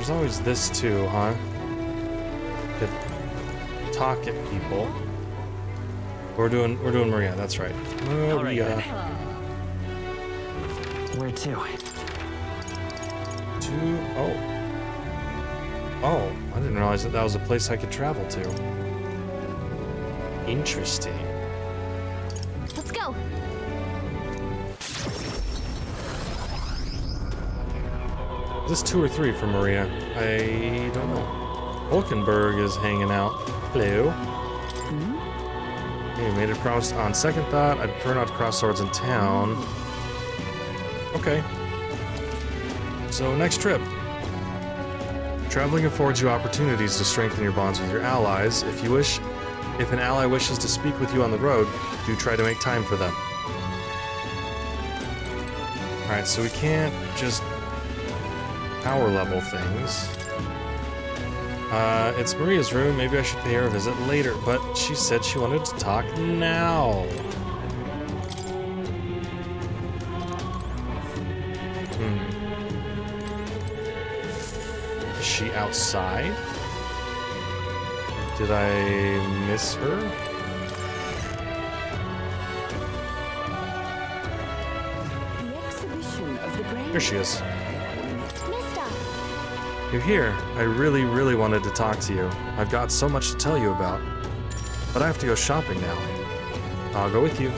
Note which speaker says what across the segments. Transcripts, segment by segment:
Speaker 1: there's always this too, huh? Could talk at people. We're doing Maria, that's right. Maria.
Speaker 2: Where to?
Speaker 1: Oh, I didn't realize that was a place I could travel to. Interesting.
Speaker 3: Let's go.
Speaker 1: Is this 2 or 3 for Maria? I don't know. Hulkenberg is hanging out. Hello. Hey, made a promise. On second thought, I'd prefer not to cross swords in town. Okay. So, next trip. Traveling affords you opportunities to strengthen your bonds with your allies. If an ally wishes to speak with you on the road, do try to make time for them. Alright, so we can't just power level things. It's Maria's room. Maybe I should pay her a visit later, but she said she wanted to talk now. Is she outside? Did I miss her? Here she is. You're here. I really, really wanted to talk to you. I've got so much to tell you about. But I have to go shopping now. I'll go with you.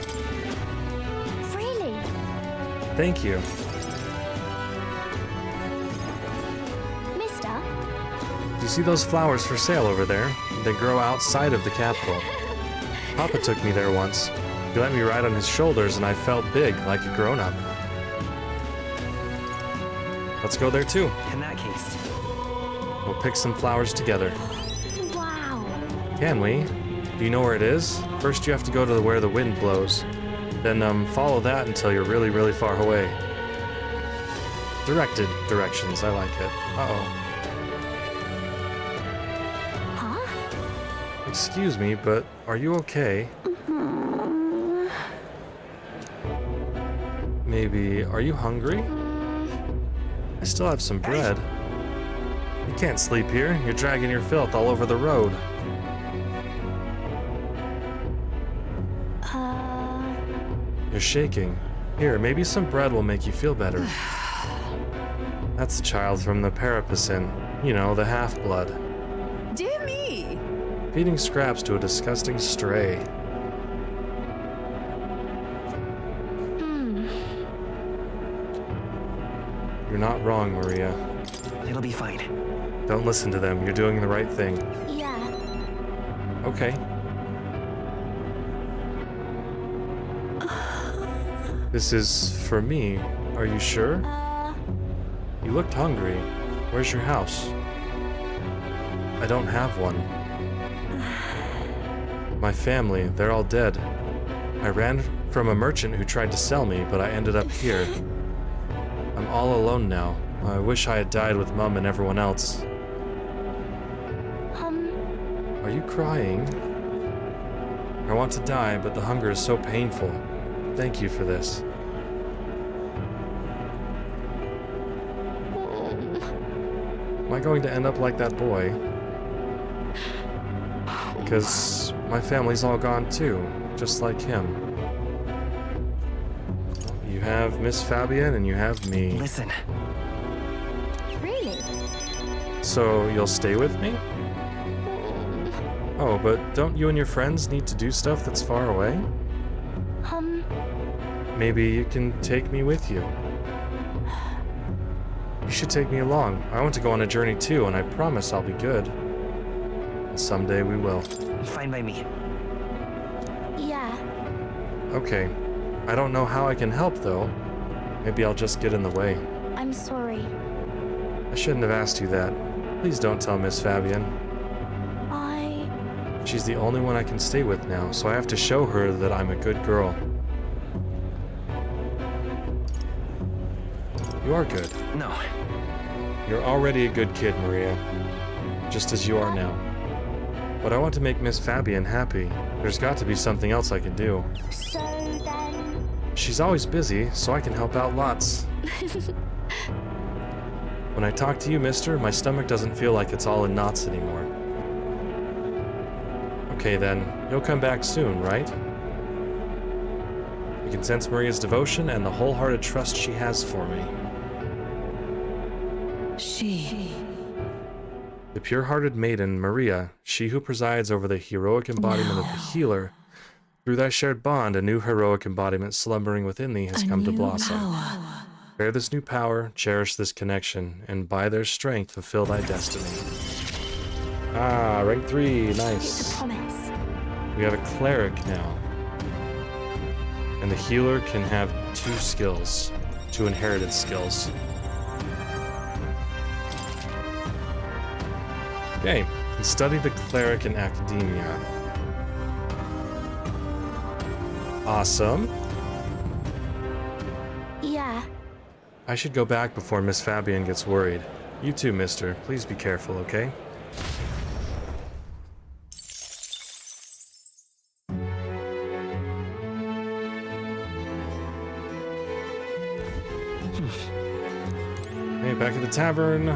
Speaker 3: Really?
Speaker 1: Thank you.
Speaker 3: Mister?
Speaker 1: Do you see those flowers for sale over there? They grow outside of the capital. Papa took me there once. He let me ride on his shoulders and I felt big, like a grown-up. Let's go there too.
Speaker 2: In that case.
Speaker 1: We'll pick some flowers together.
Speaker 3: Wow.
Speaker 1: Can we? Do you know where it is? First you have to go to where the wind blows. Then follow that until you're really, really far away. Directed directions, I like it. Uh-oh.
Speaker 3: Huh?
Speaker 1: Excuse me, but are you okay? Maybe, are you hungry? I still have some bread. You can't sleep here. You're dragging your filth all over the road. You're shaking. Here, maybe some bread will make you feel better. That's the child from the Peripasin. You know, the half-blood.
Speaker 4: Dear me!
Speaker 1: Feeding scraps to a disgusting stray. You're not wrong, Maria.
Speaker 2: It'll be fine.
Speaker 1: Don't listen to them. You're doing the right thing.
Speaker 3: Yeah.
Speaker 1: Okay. This is for me. Are you sure? You looked hungry. Where's your house? I don't have one. My family, they're all dead. I ran from a merchant who tried to sell me, but I ended up here. I'm all alone now. I wish I had died with Mum and everyone else. Are you crying? I want to die, but the hunger is so painful. Thank you for this. Am I going to end up like that boy? Because my family's all gone too, just like him. You have Miss Fabian and you have me.
Speaker 2: Listen.
Speaker 3: Really?
Speaker 1: So you'll stay with me? Oh, but don't you and your friends need to do stuff that's far away? Maybe you can take me with you. You should take me along. I want to go on a journey too, and I promise I'll be good. And someday we will.
Speaker 2: Fine by me.
Speaker 3: Yeah.
Speaker 1: Okay. I don't know how I can help, though. Maybe I'll just get in the way.
Speaker 3: I'm sorry.
Speaker 1: I shouldn't have asked you that. Please don't tell Miss Fabian. She's the only one I can stay with now, so I have to show her that I'm a good girl. You are good.
Speaker 2: No.
Speaker 1: You're already a good kid, Maria. Just as you are now. But I want to make Miss Fabian happy. There's got to be something else I can do.
Speaker 3: So then...
Speaker 1: She's always busy, so I can help out lots. When I talk to you, mister, my stomach doesn't feel like it's all in knots anymore. Okay then, you'll come back soon, right? You can sense Maria's devotion and the wholehearted trust she has for me.
Speaker 4: She.
Speaker 1: The pure-hearted maiden, Maria, she who presides over the heroic embodiment of the healer, through thy shared bond, a new heroic embodiment slumbering within thee has come to blossom. Bear this new power, cherish this connection, and by their strength fulfill thy destiny. Ah, rank 3, nice.
Speaker 3: Promise.
Speaker 1: We have a cleric now. And the healer can have 2 skills, 2 inherited skills. Okay, and study the cleric in academia. Awesome.
Speaker 3: Yeah.
Speaker 1: I should go back before Miss Fabian gets worried. You too, mister. Please be careful, okay? Hey, back at the tavern.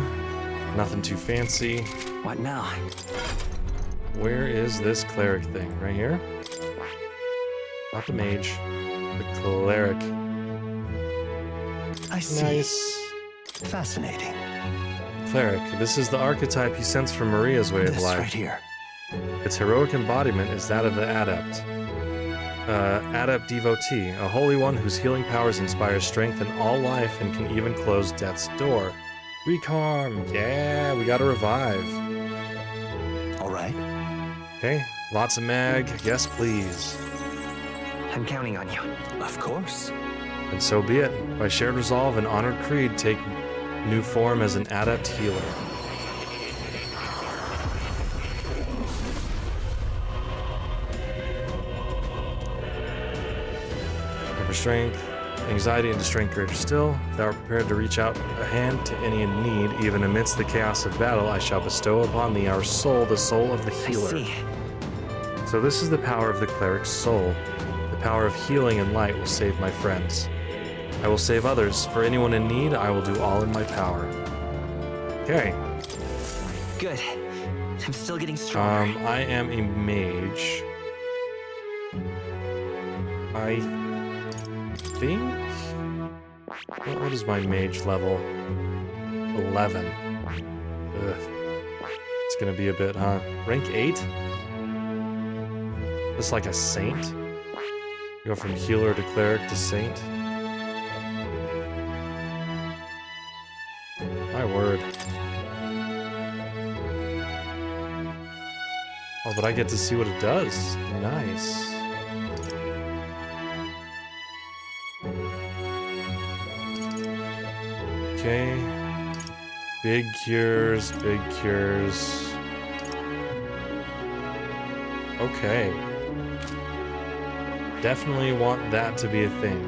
Speaker 1: Nothing too fancy.
Speaker 2: What now?
Speaker 1: Where is this cleric thing? Right here? Not the mage. The cleric.
Speaker 2: I see.
Speaker 1: Nice.
Speaker 2: Fascinating.
Speaker 1: Cleric. This is the archetype you sense from Maria's way of
Speaker 2: This
Speaker 1: life.
Speaker 2: right here.
Speaker 1: Its heroic embodiment is that of the adept. Adept devotee, a holy one whose healing powers inspire strength in all life and can even close death's door. Recarm! Yeah, we gotta revive.
Speaker 2: All right.
Speaker 1: Okay, lots of mag. Yes, please.
Speaker 2: I'm counting on you. Of course.
Speaker 1: And so be it. By shared resolve and honored creed, take new form as an adept healer. Number strength, anxiety into strength greater still. If thou art prepared to reach out a hand to any in need, even amidst the chaos of battle, I shall bestow upon thee our soul, the soul of the healer.
Speaker 2: I see.
Speaker 1: So this is the power of the cleric's soul. The power of healing and light will save my friends. I will save others. For anyone in need, I will do all in my power. Okay.
Speaker 2: Good. I'm still getting stronger.
Speaker 1: I am a mage. I think... What is my mage level? 11. Ugh. It's gonna be a bit, huh? Rank 8? Just like a saint? Go from healer to cleric to saint? My word. Oh, but I get to see what it does. Nice. Okay. Big cures, big cures. Okay. Definitely want that to be a thing.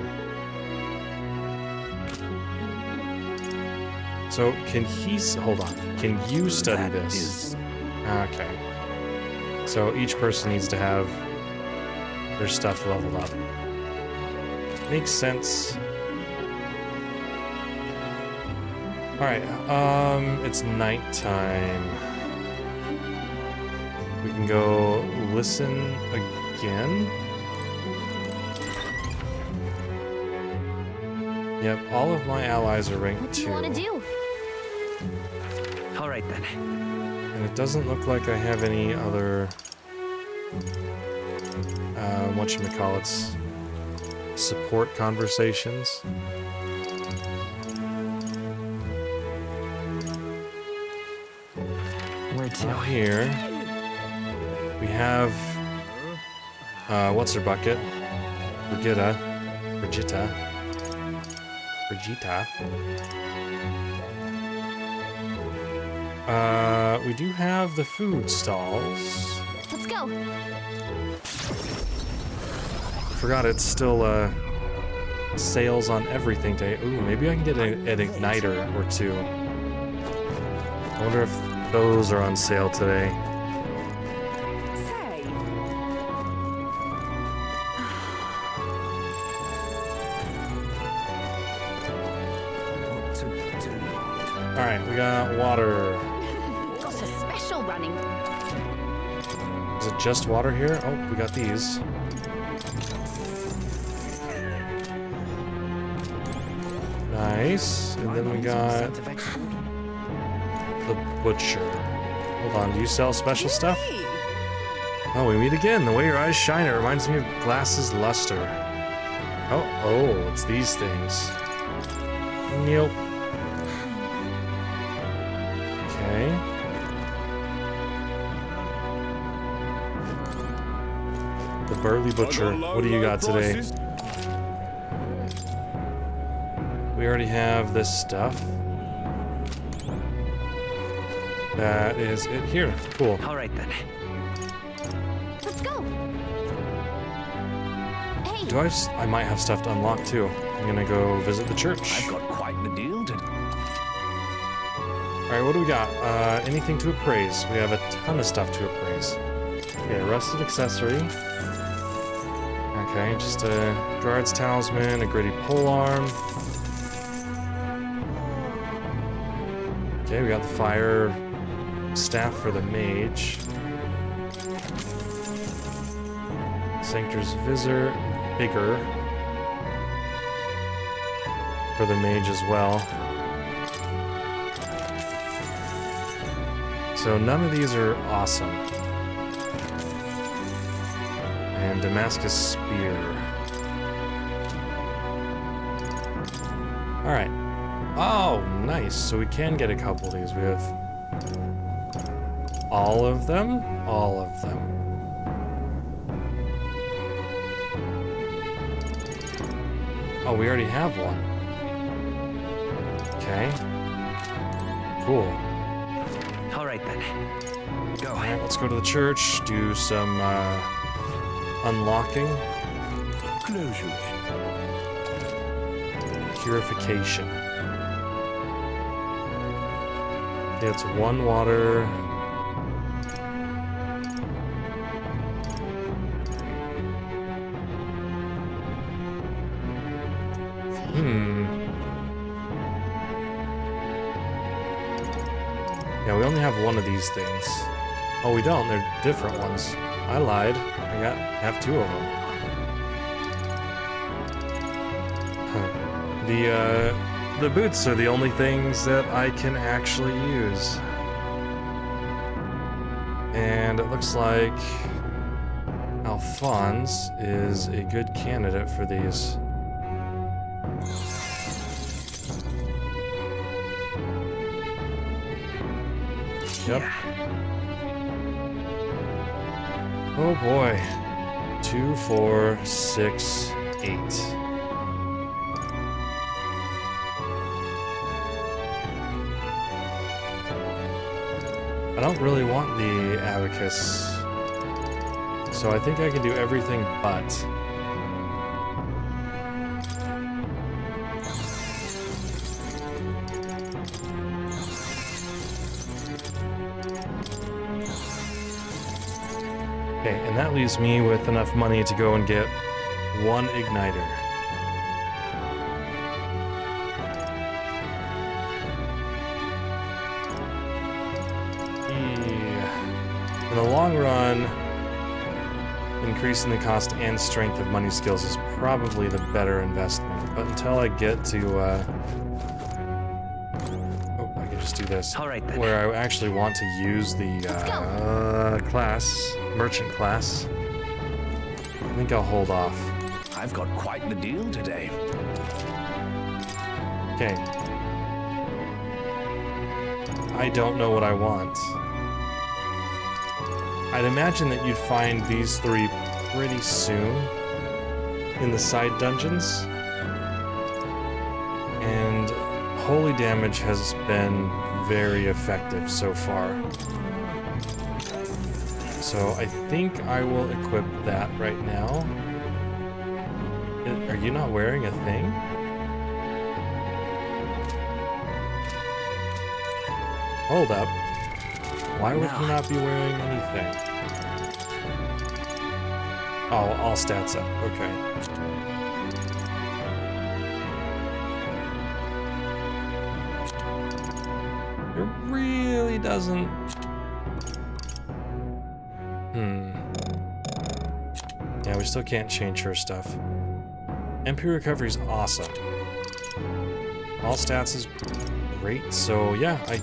Speaker 1: So, can he... Hold on. Can you study
Speaker 2: That
Speaker 1: this?
Speaker 2: is-
Speaker 1: Okay. So, each person needs to have their stuff leveled up. Makes sense. Alright, it's nighttime. We can go listen again. Yep, all of my allies are ranked
Speaker 3: What do
Speaker 1: 2.
Speaker 3: you want to do?
Speaker 2: All right then.
Speaker 1: And it doesn't look like I have any other... whatchamacallits... support conversations.
Speaker 2: Where to?
Speaker 1: Out here, we have, what's her bucket? Brigitta. We do have the food stalls.
Speaker 3: Let's go.
Speaker 1: Forgot it's still, sales on everything today. Ooh, maybe I can get an igniter or 2. I wonder if those are on sale today.
Speaker 4: Say.
Speaker 1: Alright, we We got water.
Speaker 4: Got a special running.
Speaker 1: Is it just water here? Oh, we got these. Nice. And then we got the butcher. Hold on, do you sell special stuff?
Speaker 4: Hey.
Speaker 1: Oh, we meet again. The way your eyes shine, it reminds me of glass's luster. Oh, it's these things. Nope. Okay. The burly butcher. What do you got today? We already have this stuff. That is it here. Cool.
Speaker 2: All right then.
Speaker 3: Let's go. Hey.
Speaker 1: Do I might have stuff to unlock too. I'm gonna go visit the church.
Speaker 5: I've got quite the deal to...
Speaker 1: Alright, what do we got? Anything to appraise? We have a ton of stuff to appraise. Okay, rusted accessory. Okay, just a guard's talisman, a gritty polearm. Okay, we got the fire staff for the mage. Sanctor's visor, bigger. For the mage as well. So none of these are awesome. And Damascus Spear. Alright. Oh, nice. So we can get a couple of these. We have all of them. All of them. Oh, we already have one. Okay. Cool.
Speaker 2: All right then. Go.
Speaker 1: Alright, let's go to the church, do some unlocking.
Speaker 5: Closure.
Speaker 1: Purification. Okay, it's one water. Yeah, we only have one of these things. Oh, we don't. They're different ones. I lied. I have two of them. The boots are the only things that I can actually use. And it looks like Alphonse is a good candidate for these. Yep. Oh boy. 2, 4, 6, 8. I don't really want the abacus, so I think I can do everything but. Okay, and that leaves me with enough money to go and get one igniter. In the long run, increasing the cost and strength of money skills is probably the better investment. But until I get to, oh, I can just do this.
Speaker 2: All right, then.
Speaker 1: Where I actually want to use the merchant class. I think I'll hold off.
Speaker 5: I've got quite the deal today.
Speaker 1: Okay. I don't know what I want. I'd imagine that you'd find these three pretty soon in the side dungeons. And holy damage has been very effective so far. So I think I will equip that right now. Are you not wearing a thing? Hold up. Why would you not be wearing anything? Oh, all stats up. Okay. really doesn't... Yeah, we still can't change her stuff. MP recovery's awesome. All stats is great, so yeah, I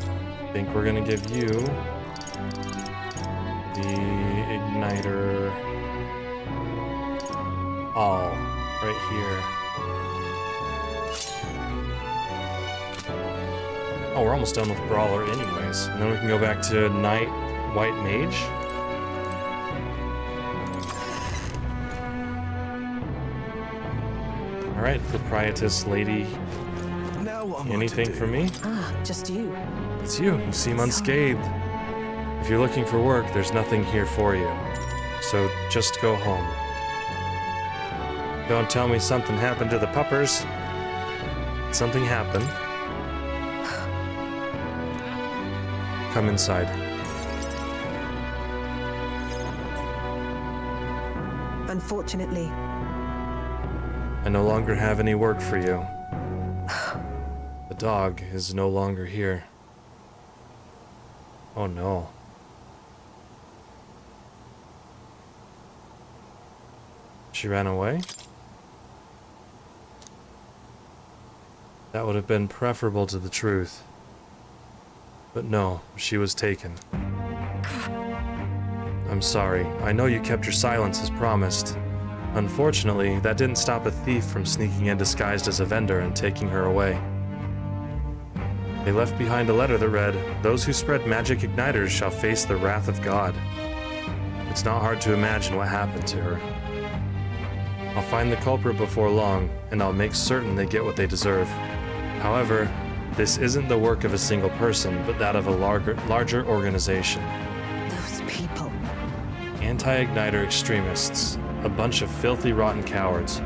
Speaker 1: think we're gonna give you the igniter all right here. Oh, we're almost done with Brawler anyways. And then we can go back to Knight White Mage. Alright, Proprietress Lady.
Speaker 5: Now what am I
Speaker 1: Anything
Speaker 5: to do?
Speaker 1: for me?
Speaker 6: Ah, just you.
Speaker 1: It's you. You seem unscathed. If you're looking for work, there's nothing here for you. So just go home. Don't tell me something happened to the puppers. Something happened. Come inside.
Speaker 6: Unfortunately,
Speaker 1: I no longer have any work for you. The dog is no longer here. Oh no. She ran away? That would have been preferable to the truth. But no, she was taken. I'm sorry. I know you kept your silence as promised. Unfortunately, that didn't stop a thief from sneaking in disguised as a vendor and taking her away. They left behind a letter that read, "Those who spread magic igniters shall face the wrath of God." It's not hard to imagine what happened to her. I'll find the culprit before long, and I'll make certain they get what they deserve. However, this isn't the work of a single person, but that of a larger organization.
Speaker 6: those people.
Speaker 1: Anti-igniter extremists. A bunch of filthy, rotten cowards.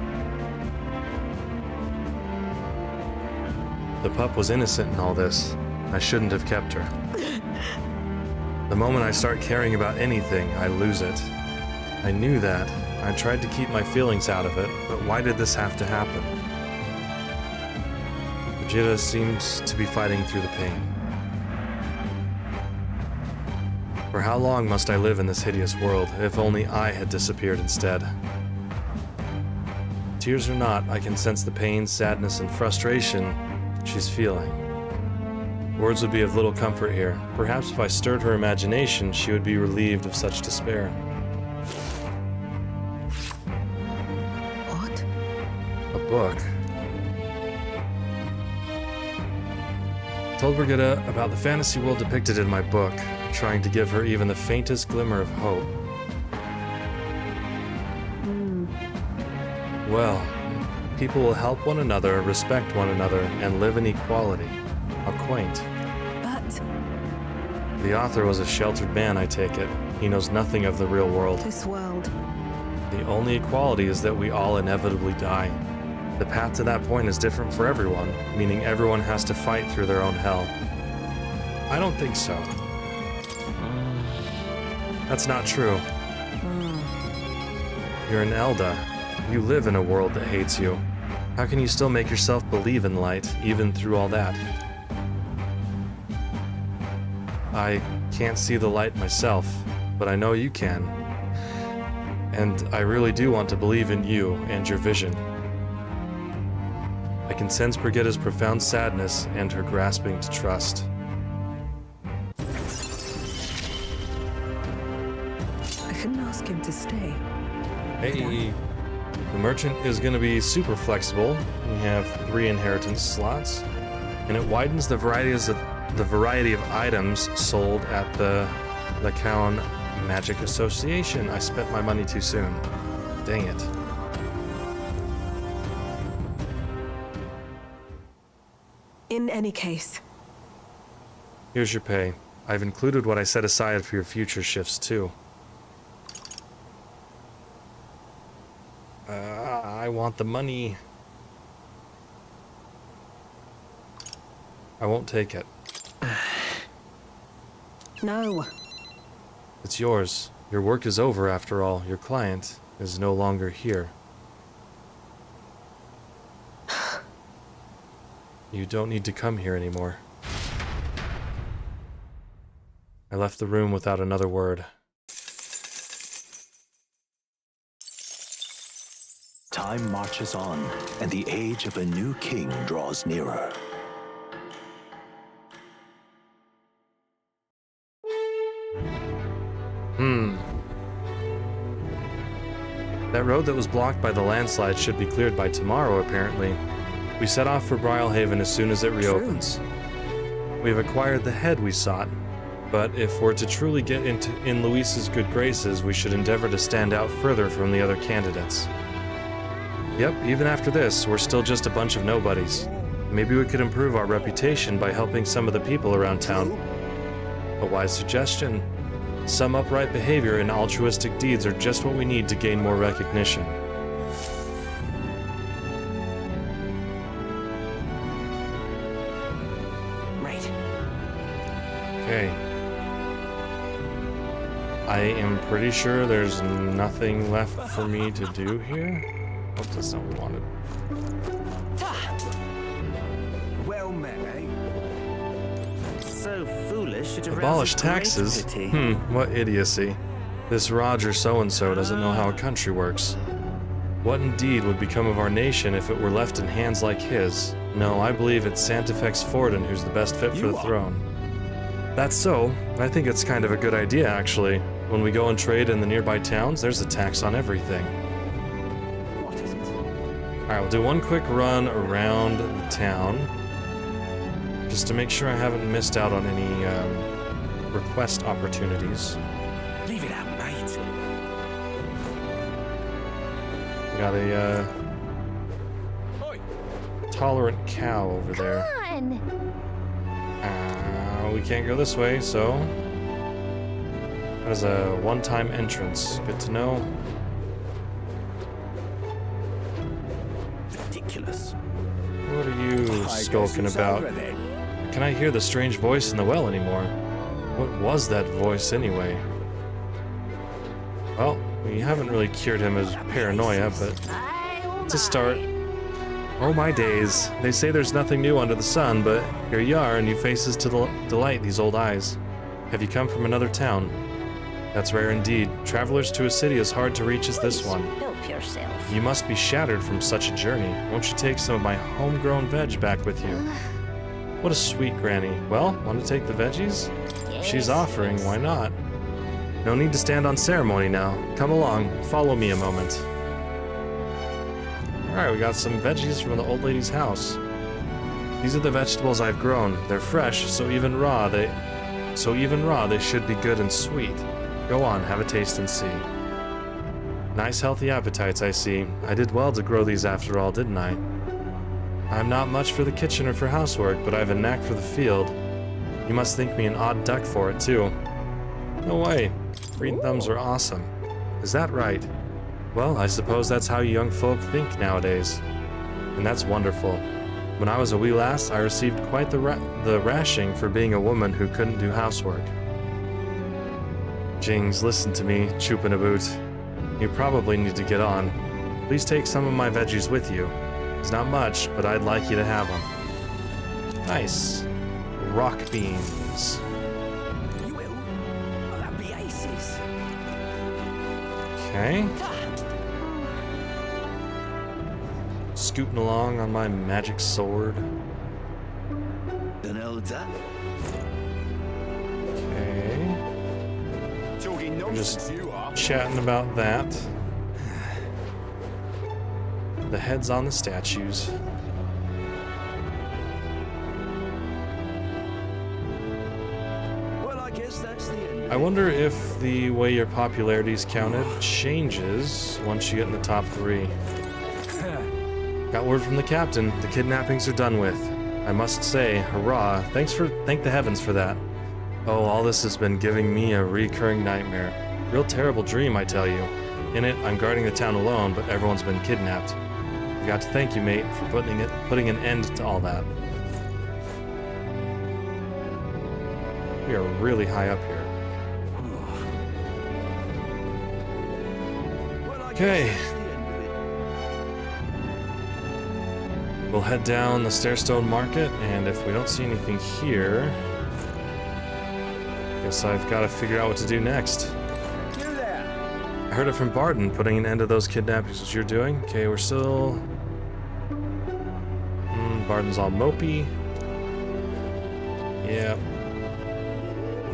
Speaker 1: The pup was innocent in all this. I shouldn't have kept her. The moment I start caring about anything, I lose it. I knew that. I tried to keep my feelings out of it, but why did this have to happen? Brigitta seems to be fighting through the pain. For how long must I live in this hideous world, if only I had disappeared instead? Tears or not, I can sense the pain, sadness, and frustration she's feeling. Words would be of little comfort here. Perhaps if I stirred her imagination, she would be relieved of such despair.
Speaker 6: What?
Speaker 1: A book. Told Brigitta about the fantasy world depicted in my book, trying to give her even the faintest glimmer of hope. Well, people will help one another, respect one another, and live in equality. How quaint.
Speaker 6: But
Speaker 1: The author was a sheltered man, I take it. He knows nothing of the real world.
Speaker 6: this world.
Speaker 1: The only equality is that we all inevitably die. The path to that point is different for everyone, meaning everyone has to fight through their own hell. I don't think so. That's not true. You're an Elda. You live in a world that hates you. How can you still make yourself believe in light, even through all that? I can't see the light myself, but I know you can. And I really do want to believe in you and your vision. I can sense Brigitta's profound sadness and her grasping to trust.
Speaker 6: I couldn't ask him to stay.
Speaker 1: Hey, the merchant is going to be super flexible. We have 3 inheritance slots, and it widens the variety of items sold at the Lacan Magic Association. I spent my money too soon. Dang it.
Speaker 6: In any case,
Speaker 1: Here's your pay. I've included what I set aside for your future shifts, too. I want the money. I won't take it.
Speaker 6: no.
Speaker 1: It's yours. Your work is over after all. Your client is no longer here. You don't need to come here anymore. I left the room without another word.
Speaker 5: Time marches on, and the age of a new king draws nearer.
Speaker 1: That road that was blocked by the landslide should be cleared by tomorrow, apparently. We set off for Brilehaven as soon as it reopens. We have acquired the head we sought, but if we're to truly get in Luis's good graces, we should endeavor to stand out further from the other candidates. Yep, even after this, we're still just a bunch of nobodies. Maybe we could improve our reputation by helping some of the people around town. A wise suggestion. Some upright behavior and altruistic deeds are just what we need to gain more recognition.
Speaker 2: Right.
Speaker 1: Okay. I am pretty sure there's nothing left for me to do here. Oh, that's not what we wanted.
Speaker 2: Well met, eh? So foolish it
Speaker 1: Abolish
Speaker 2: arouses great
Speaker 1: taxes?
Speaker 2: pity.
Speaker 1: What idiocy. This Roger so-and-so doesn't know how a country works. What indeed would become of our nation if it were left in hands like his? No, I believe it's Santefex Forden who's the best fit for the throne. That's so. I think it's kind of a good idea, actually. When we go and trade in the nearby towns, there's a tax on everything.
Speaker 2: What is it?
Speaker 1: Alright, we'll do one quick run around the town. Just to make sure I haven't missed out on any request opportunities.
Speaker 2: Leave it out, mate.
Speaker 1: We got a tolerant cow over there.
Speaker 3: Come on.
Speaker 1: We can't go this way, so that is a one-time entrance. Good to know.
Speaker 2: Ridiculous.
Speaker 1: What are you skulking about? Can I hear the strange voice in the well anymore? What was that voice anyway? Well, we haven't really cured him of paranoia, but it's a start. Oh my days. They say there's nothing new under the sun, but here you are, new faces to delight these old eyes. Have you come from another town? That's rare indeed. Travelers to a city as hard to reach as this one.
Speaker 4: Help yourself.
Speaker 1: You must be shattered from such a journey. Won't you take some of my homegrown veg back with you? What a sweet granny. Well, want to take the veggies? If she's offering, why not? No need to stand on ceremony now. Come along, follow me a moment. Alright, we got some veggies from the old lady's house. These are the vegetables I've grown. They're fresh, so even raw they should be good and sweet. Go on, have a taste and see. Nice healthy appetites, I see. I did well to grow these after all, didn't I? I'm not much for the kitchen or for housework, but I have a knack for the field. You must think me an odd duck for it, too. No way. Green thumbs are awesome. Is that right? Well, I suppose that's how young folk think nowadays. And that's wonderful. When I was a wee lass, I received quite the rashing for being a woman who couldn't do housework. Jings, listen to me, chooping a boot. You probably need to get on. Please take some of my veggies with you. It's not much, but I'd like you to have them. Nice. Rock beans.
Speaker 2: You will? Oh, that'd be aces.
Speaker 1: Okay. Scooting along on my magic sword. Okay. We're just chatting about that. The heads on the statues.
Speaker 5: Well, I guess that's the end.
Speaker 1: I wonder if the way your popularity is counted changes once you get in the top 3. Got word from the captain. The kidnappings are done with. I must say, hurrah. Thank the heavens for that. Oh, all this has been giving me a recurring nightmare. Real terrible dream, I tell you. In it, I'm guarding the town alone, but everyone's been kidnapped. I've got to thank you, mate, for putting an end to all that. We are really high up here. Okay. We'll head down the Stairstone Market, and if we don't see anything here, Guess I've got to figure out what to do next.
Speaker 2: You there?
Speaker 1: I heard it from Barton, putting an end to those kidnappings, what you're doing. Okay, we're still... Barton's all mopey. Yeah.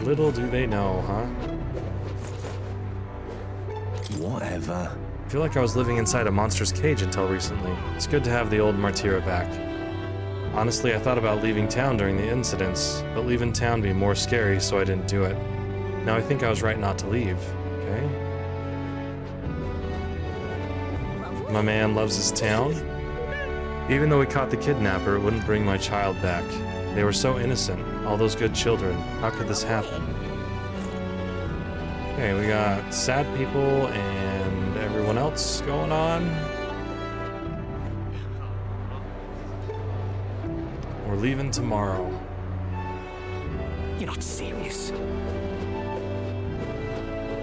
Speaker 1: Little do they know, huh?
Speaker 5: Whatever.
Speaker 1: I feel like I was living inside a monster's cage until recently. It's good to have the old Martira back. Honestly, I thought about leaving town during the incidents, but leaving town would be more scary, so I didn't do it. Now I think I was right not to leave, okay? My man loves his town. Even though we caught the kidnapper, it wouldn't bring my child back. They were so innocent, all those good children. How could this happen? Okay, we got sad people and everyone else going on. We're leaving tomorrow.
Speaker 2: You're not serious.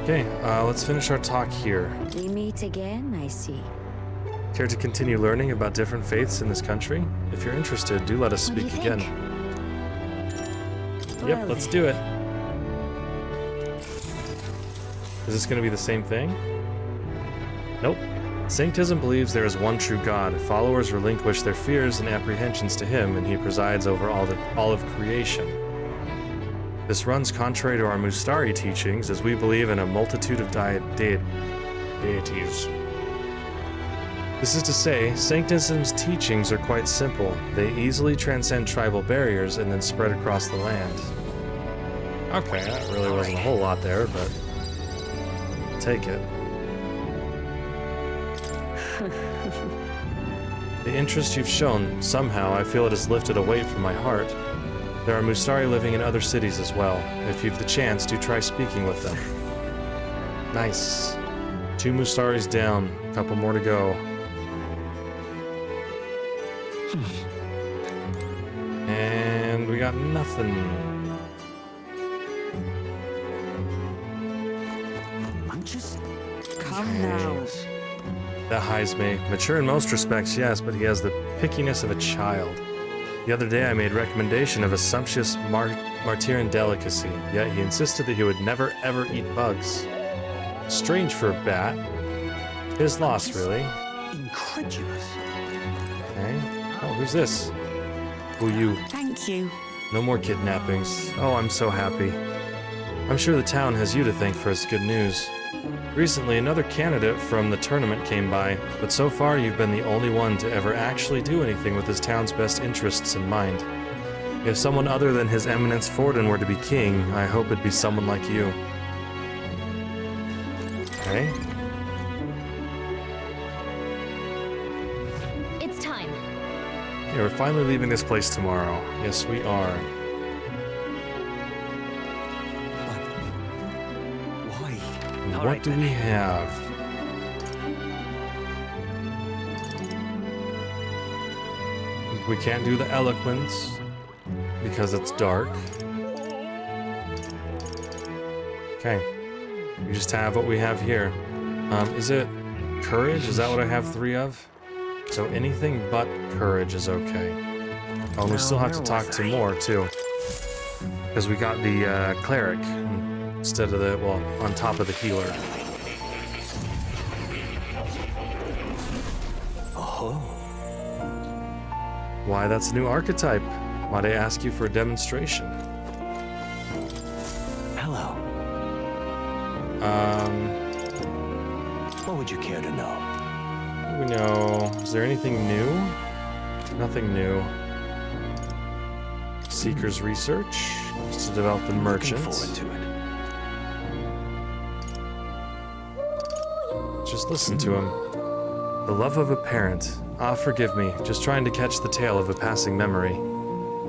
Speaker 1: Okay, let's finish our talk here.
Speaker 4: We meet again, I see.
Speaker 1: Care to continue learning about different faiths in this country? If you're interested, do let us
Speaker 4: What do you
Speaker 1: speak
Speaker 4: think?
Speaker 1: again.
Speaker 4: Well
Speaker 1: Yep, let's
Speaker 4: then.
Speaker 1: do it. Is this going to be the same thing? Nope. Sanctism believes there is one true God. Followers relinquish their fears and apprehensions to him, and he presides over all of creation. This runs contrary to our Mustari teachings, as we believe in a multitude of deities. This is to say, Sanctism's teachings are quite simple. They easily transcend tribal barriers and then spread across the land. Okay, that really wasn't a whole lot there, but take it. The interest you've shown, somehow, I feel it has lifted a weight from my heart. There are Mustari living in other cities as well. If you've the chance, do try speaking with them. Nice. 2 Mustaris down, a couple more to go. And we got nothing.
Speaker 2: Munches?
Speaker 4: Come now.
Speaker 1: That Heismay. Mature in most respects, yes, but he has the pickiness of a child. The other day I made recommendation of a sumptuous Martiran delicacy, yet he insisted that he would never ever eat bugs. Strange for a bat. His loss, really.
Speaker 2: Incredulous.
Speaker 1: Okay. Oh, who's this? Who you?
Speaker 4: Thank you.
Speaker 1: No more kidnappings. Oh, I'm so happy. I'm sure the town has you to thank for its good news. Recently, another candidate from the tournament came by, but so far you've been the only one to ever actually do anything with this town's best interests in mind. If someone other than His Eminence Forden were to be king, I hope it'd be someone like you. Okay.
Speaker 3: It's time.
Speaker 1: Yeah, we're finally leaving this place tomorrow. Yes, we are.
Speaker 2: Why?
Speaker 1: What do we have? We can't do the eloquence because it's dark. Okay. We just have what we have here. Is it courage? Is that what I have 3 of? So anything but courage is okay. Oh, and we still have to talk to more too. Because we got the cleric instead of the, well, on top of the healer.
Speaker 5: Oh,
Speaker 1: Why, that's a new archetype. Might I ask you for a demonstration?
Speaker 5: hello. What would you care to know?
Speaker 1: We know. Is there anything new? Nothing new. Seeker's research. Just to develop the merchant.
Speaker 5: Looking forward to it.
Speaker 1: Just listen to him. The love of a parent. Ah, forgive me. Just trying to catch the tail of a passing memory.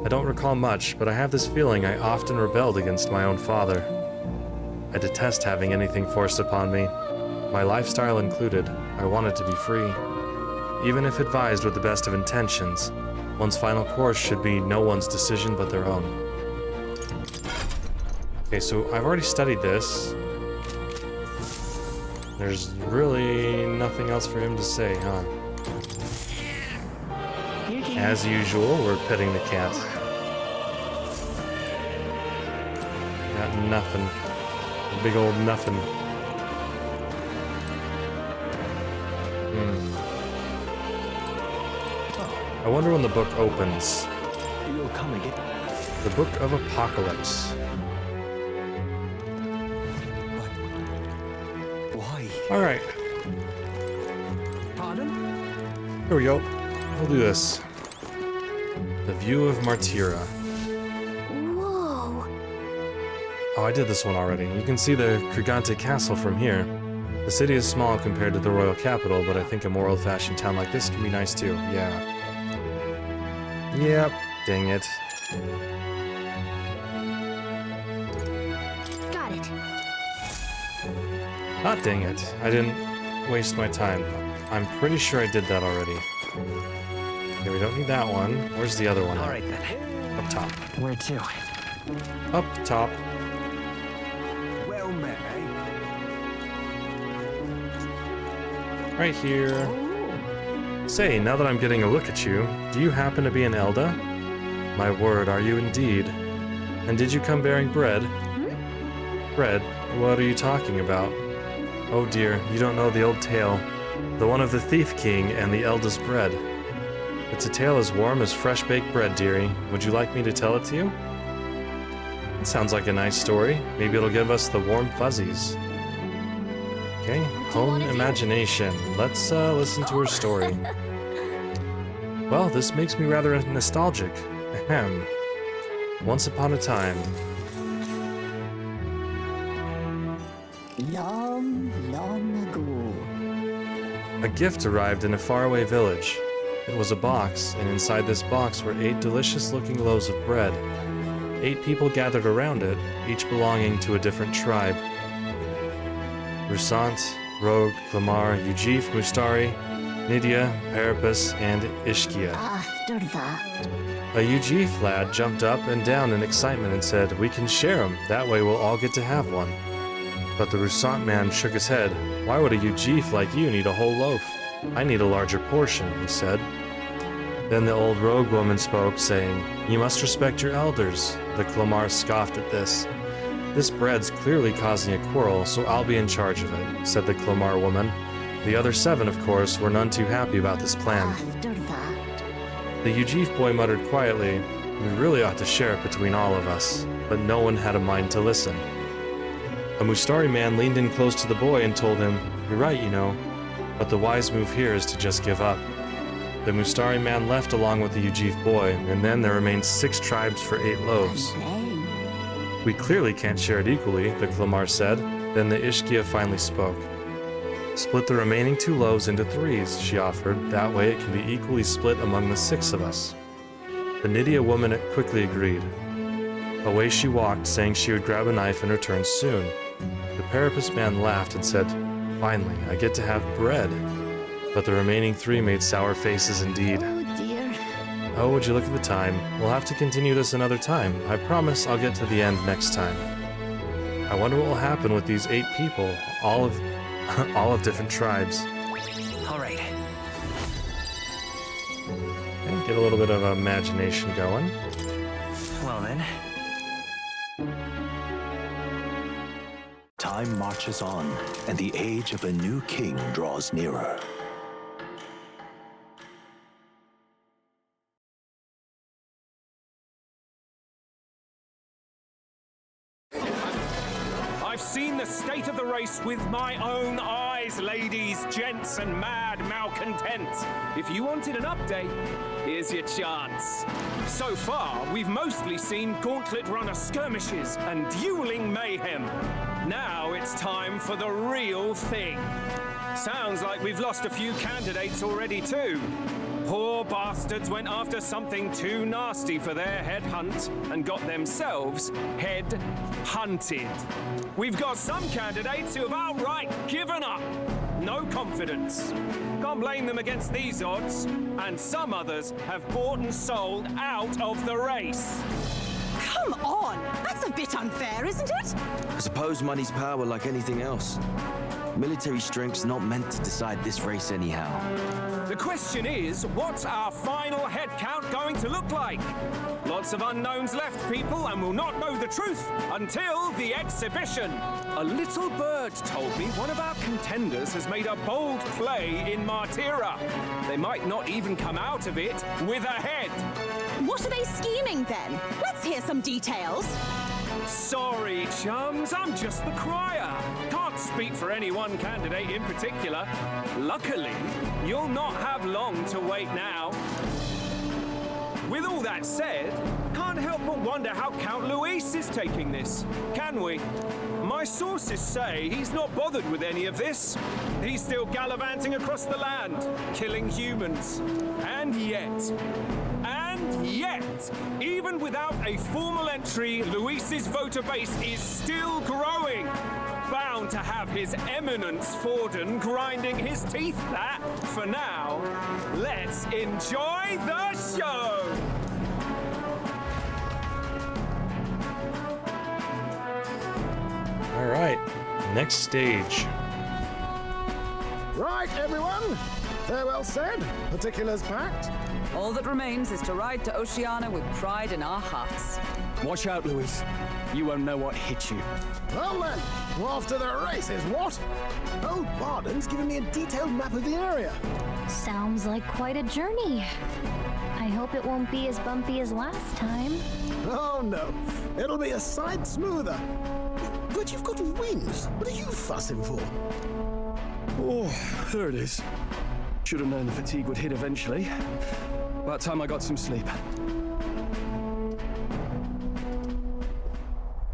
Speaker 1: I don't recall much, but I have this feeling I often rebelled against my own father. I detest having anything forced upon me. My lifestyle included, I wanted to be free. Even if advised with the best of intentions, one's final course should be no one's decision but their own. Okay, so I've already studied this. There's really nothing else for him to say, huh? As usual, we're petting the cat. Got got nothing. Big old nothing. I wonder when the book opens.
Speaker 5: You'll come again.
Speaker 1: The Book of Apocalypse.
Speaker 5: Why?
Speaker 1: Alright,
Speaker 6: Pardon?
Speaker 1: here we go. We'll do this. The View of Martira.
Speaker 3: Whoa.
Speaker 1: Oh, I did this one already. You can see the Crigante Castle from here. The city is small compared to the royal capital, but I think a more old-fashioned town like this can be nice too. Yeah. Yep. Dang it.
Speaker 3: Got it.
Speaker 1: Ah, dang it. I didn't waste my time. I'm pretty sure I did that already. Okay, we don't need that one. Where's the other one?
Speaker 2: All right then.
Speaker 1: Up top.
Speaker 2: Where to?
Speaker 1: Up top.
Speaker 2: Well met, eh?
Speaker 1: Right here. Say, now that I'm getting a look at you, do you happen to be an Elda? My word, are you indeed? And did you come bearing bread? Bread? What are you talking about? Oh dear, you don't know the old tale. The one of the Thief King and the Elda's bread. It's a tale as warm as fresh-baked bread, dearie. Would you like me to tell it to you? It sounds like a nice story. Maybe it'll give us the warm fuzzies. Okay, home imagination. Let's listen to her story. Well, this makes me rather nostalgic. Ahem. Once upon a time.
Speaker 4: Long, long ago.
Speaker 1: A gift arrived in a faraway village. It was a box, and inside this box were 8 delicious-looking loaves of bread. 8 people gathered around it, each belonging to a different tribe. Rusant, Rogue, Clamar, Ujif, Mustari, Nydia, Parapus, and Ishkia.
Speaker 4: After that,
Speaker 1: A Ujif lad jumped up and down in excitement and said, "We can share them, that way we'll all get to have one." But the Rusant man shook his head. "Why would a Ujif like you need a whole loaf? I need a larger portion," he said. Then the old rogue woman spoke, saying, "You must respect your elders." The Clamar scoffed at this. "This bread's clearly causing a quarrel, so I'll be in charge of it," said the Clamar woman. The other 7, of course, were none too happy about this plan.
Speaker 4: after that,
Speaker 1: The Ujif boy muttered quietly, "We really ought to share it between all of us," but no one had a mind to listen. A Mustari man leaned in close to the boy and told him, "You're right, you know, but the wise move here is to just give up." The Mustari man left along with the Ujif boy, and then there remained 6 tribes for 8 loaves.
Speaker 4: then
Speaker 1: "We clearly can't share it equally," the Clamar said. Then the Ishkia finally spoke. "Split the remaining 2 loaves into 3s, she offered. That way it can be equally split among the 6 of us. The Nydia woman quickly agreed. Away she walked, saying she would grab a knife and return soon. The Parapus man laughed and said, "Finally, I get to have bread." But the remaining 3 made sour faces indeed.
Speaker 4: oh dear.
Speaker 1: Oh, would you look at the time? We'll have to continue this another time. I promise I'll get to the end next time. I wonder what will happen with these 8 people, all of different tribes.
Speaker 2: All right.
Speaker 1: And get a little bit of imagination going.
Speaker 2: Well then.
Speaker 5: Time marches on, and the age of a new king draws nearer.
Speaker 7: I've seen the state of the race with my own eyes, ladies, gents, and mad malcontents. If you wanted an update, here's your chance. So far, we've mostly seen gauntlet runner skirmishes and dueling mayhem. Now it's time for the real thing. Sounds like we've lost a few candidates already too. Poor bastards went after something too nasty for their head hunt and got themselves head hunted. We've got some candidates who have outright given up. No confidence. Can't blame them against these odds. And some others have bought and sold out of the race.
Speaker 8: Come on! That's a bit unfair, isn't it?
Speaker 9: I suppose money's power like anything else. Military strength's not meant to decide this race anyhow.
Speaker 7: The question is, what's our final head count going to look like? Lots of unknowns left, people, and we'll not know the truth until the exhibition. A little bird told me one of our contenders has made a bold play in Martira. They might not even come out of it with a head.
Speaker 8: What are they scheming then? Let's hear some details.
Speaker 7: Sorry, chums, I'm just the crier. Can't speak for any one candidate in particular. Luckily, you'll not have long to wait now. With all that said, can't help but wonder how Count Luis is taking this, can we? My sources say he's not bothered with any of this. He's still gallivanting across the land, killing humans. And yet, even without a formal entry, Luis's voter base is still growing. Bound to have His Eminence Forden grinding his teeth that, for now, let's enjoy the show!
Speaker 1: All right, next stage.
Speaker 10: Right, everyone. Farewell said, particulars packed.
Speaker 11: All that remains is to ride to Oceania with pride in our hearts.
Speaker 2: Watch out, Luis. You won't know what hit you.
Speaker 10: Well then, we're off to the races, what? Old Barden's given me a detailed map of the area.
Speaker 3: Sounds like quite a journey. I hope it won't be as bumpy as last time.
Speaker 10: Oh no, it'll be a sight smoother. But you've got wings. What are you fussing for?
Speaker 2: Oh, there it is. Should have known the fatigue would hit eventually. By the time I got some sleep.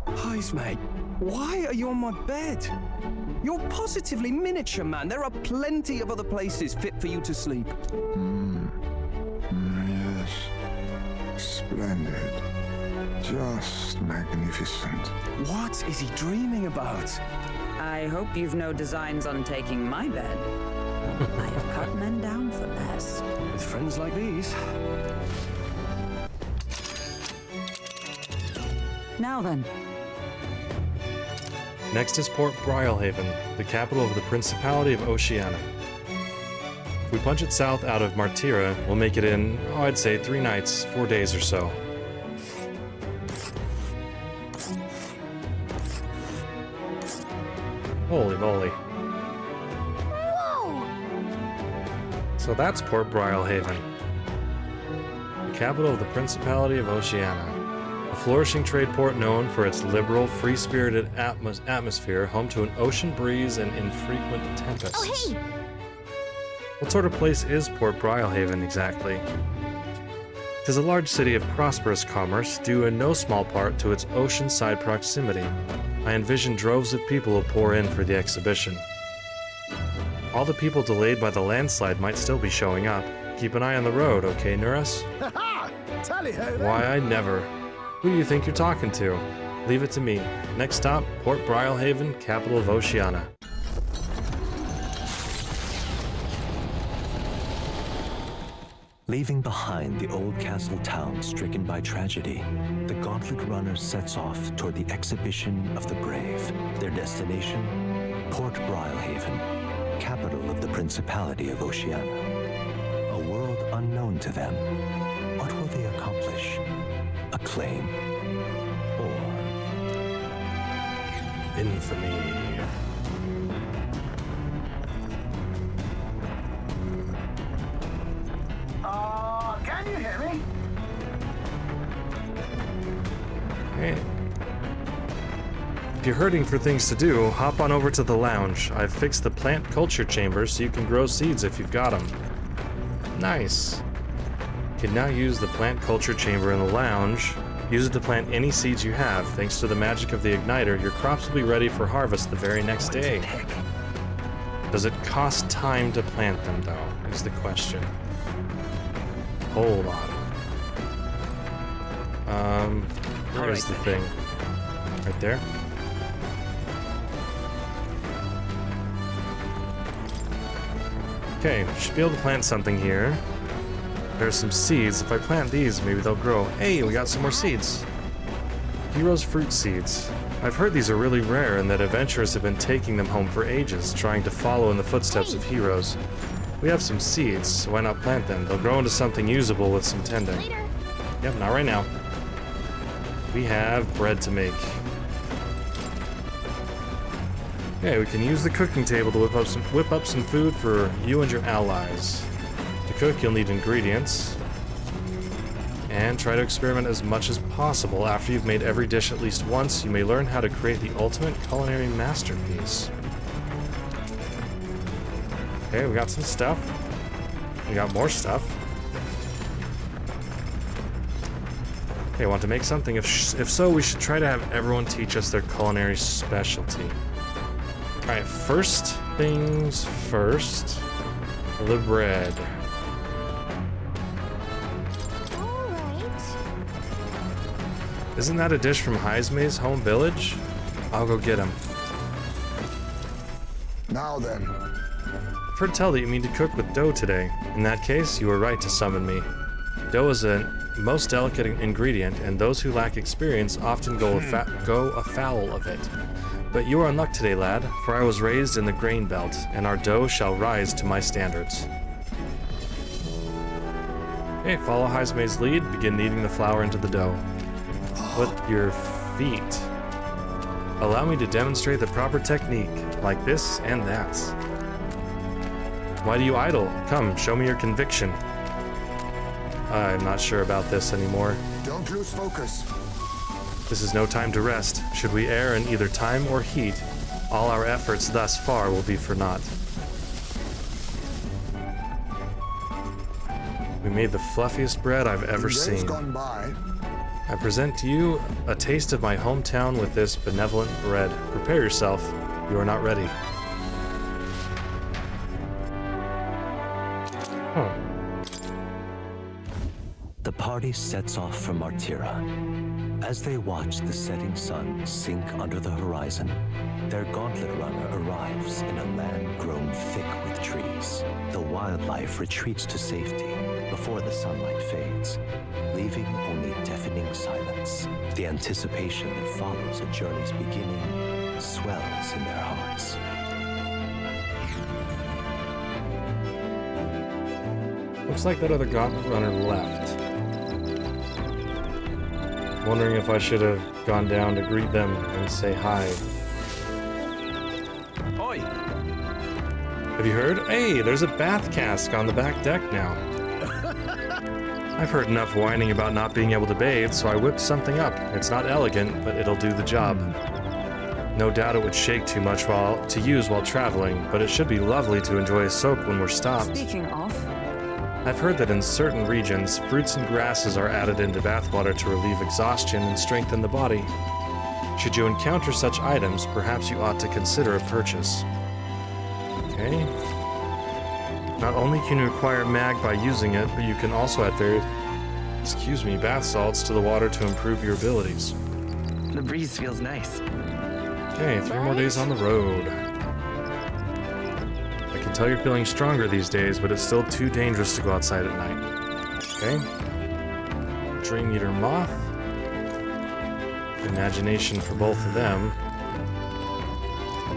Speaker 2: Heismay, why are you on my bed? You're positively miniature, man. There are plenty of other places fit for you to sleep.
Speaker 12: Yes. Splendid. Just magnificent.
Speaker 2: What is he dreaming about?
Speaker 11: I hope you've no designs on taking my bed. I have cut men down for less.
Speaker 2: With friends like these.
Speaker 11: Now then.
Speaker 1: Next is Port Brilehaven, the capital of the Principality of Oceania. If we punch it south out of Martira, we'll make it in, I'd say 3 nights, 4 days or so. Holy moly.
Speaker 3: Whoa!
Speaker 1: So that's Port Brilehaven, the capital of the Principality of Oceania. A flourishing trade port known for its liberal, free-spirited atmosphere, home to an ocean breeze and infrequent tempests.
Speaker 3: Oh, hey!
Speaker 1: What sort of place is Port Brilehaven exactly? It is a large city of prosperous commerce, due in no small part to its ocean-side proximity. I envision droves of people will pour in for the exhibition. All the people delayed by the landslide might still be showing up. Keep an eye on the road, okay, Nuris?
Speaker 10: Ha-ha! Tally-ho then.
Speaker 1: Why, I never. Who do you think you're talking to? Leave it to me. Next stop, Port Brilehaven, capital of Oceania.
Speaker 5: Leaving behind the old castle town stricken by tragedy, the gauntlet runner sets off toward the exhibition of the brave. Their destination, Port Brilehaven, capital of the Principality of Oceania. A world unknown to them. What will they accomplish? Acclaim or
Speaker 1: Infamy.
Speaker 10: Can you hear me?
Speaker 1: Hey. If you're hurting for things to do, hop on over to the lounge. I've fixed the plant culture chamber so you can grow seeds if you've got them. Nice. You can now use the plant culture chamber in the lounge. Use it to plant any seeds you have. Thanks to the magic of the igniter, your crops will be ready for harvest the very next day. Does it cost time to plant them, though, is the question. Hold on. Where is the thing? Right there? Okay, should be able to plant something here. There's some seeds. If I plant these, maybe they'll grow. Hey, we got some more seeds. Heroes fruit seeds. I've heard these are really rare and that adventurers have been taking them home for ages, trying to follow in the footsteps of heroes. We have some seeds, so why not plant them? They'll grow into something usable with some tending.
Speaker 3: Later.
Speaker 1: Yep, not right now. We have bread to make. Okay, we can use the cooking table to whip up some food for you and your allies. To cook, you'll need ingredients. And try to experiment as much as possible. After you've made every dish at least once, you may learn how to create the ultimate culinary masterpiece. Okay, we got some stuff. We got more stuff. Okay, want to make something? If so, we should try to have everyone teach us their culinary specialty. Alright, first things first. The bread. Isn't that a dish from Heismay's home village? I'll go get him.
Speaker 12: Now then.
Speaker 1: I've heard tell that you mean to cook with dough today. In that case, you were right to summon me. Dough is a most delicate ingredient, and those who lack experience often go afoul of it. But you are in luck today, lad, for I was raised in the grain belt, and our dough shall rise to my standards. Okay, follow Heismay's lead, begin kneading the flour into the dough. With your feet. Allow me to demonstrate the proper technique, like this and that. Why do you idle? Come, show me your conviction. I'm not sure about this anymore.
Speaker 12: Don't lose focus.
Speaker 1: This is no time to rest. Should we err in either time or heat, all our efforts thus far will be for naught. We made the fluffiest bread I've ever seen.
Speaker 12: Gone by.
Speaker 1: I present to you a taste of my hometown with this benevolent bread. Prepare yourself. You are not ready. Huh.
Speaker 5: The party sets off for Martira. As they watch the setting sun sink under the horizon, their gauntlet runner arrives in a land grown thick with trees. The wildlife retreats to safety before the sunlight fades, leaving only deafening silence. The anticipation that follows a journey's beginning swells in their hearts.
Speaker 1: Looks like that other gauntlet runner left. Wondering if I should have gone down to greet them and say hi.
Speaker 7: Oi!
Speaker 1: Have you heard? Hey, there's a bath cask on the back deck now. I've heard enough whining about not being able to bathe, so I whipped something up. It's not elegant, but it'll do the job. No doubt it would shake too much to use while traveling, but it should be lovely to enjoy a soak when we're stopped.
Speaker 11: Speaking of,
Speaker 1: I've heard that in certain regions, fruits and grasses are added into bathwater to relieve exhaustion and strengthen the body. Should you encounter such items, perhaps you ought to consider a purchase. Okay. Not only can you acquire mag by using it, but you can also add bath salts to the water to improve your abilities.
Speaker 13: The breeze feels nice.
Speaker 1: Okay, 3 more days on the road. I can tell you're feeling stronger these days, but it's still too dangerous to go outside at night. Okay. Dream Eater Moth. Imagination for both of them.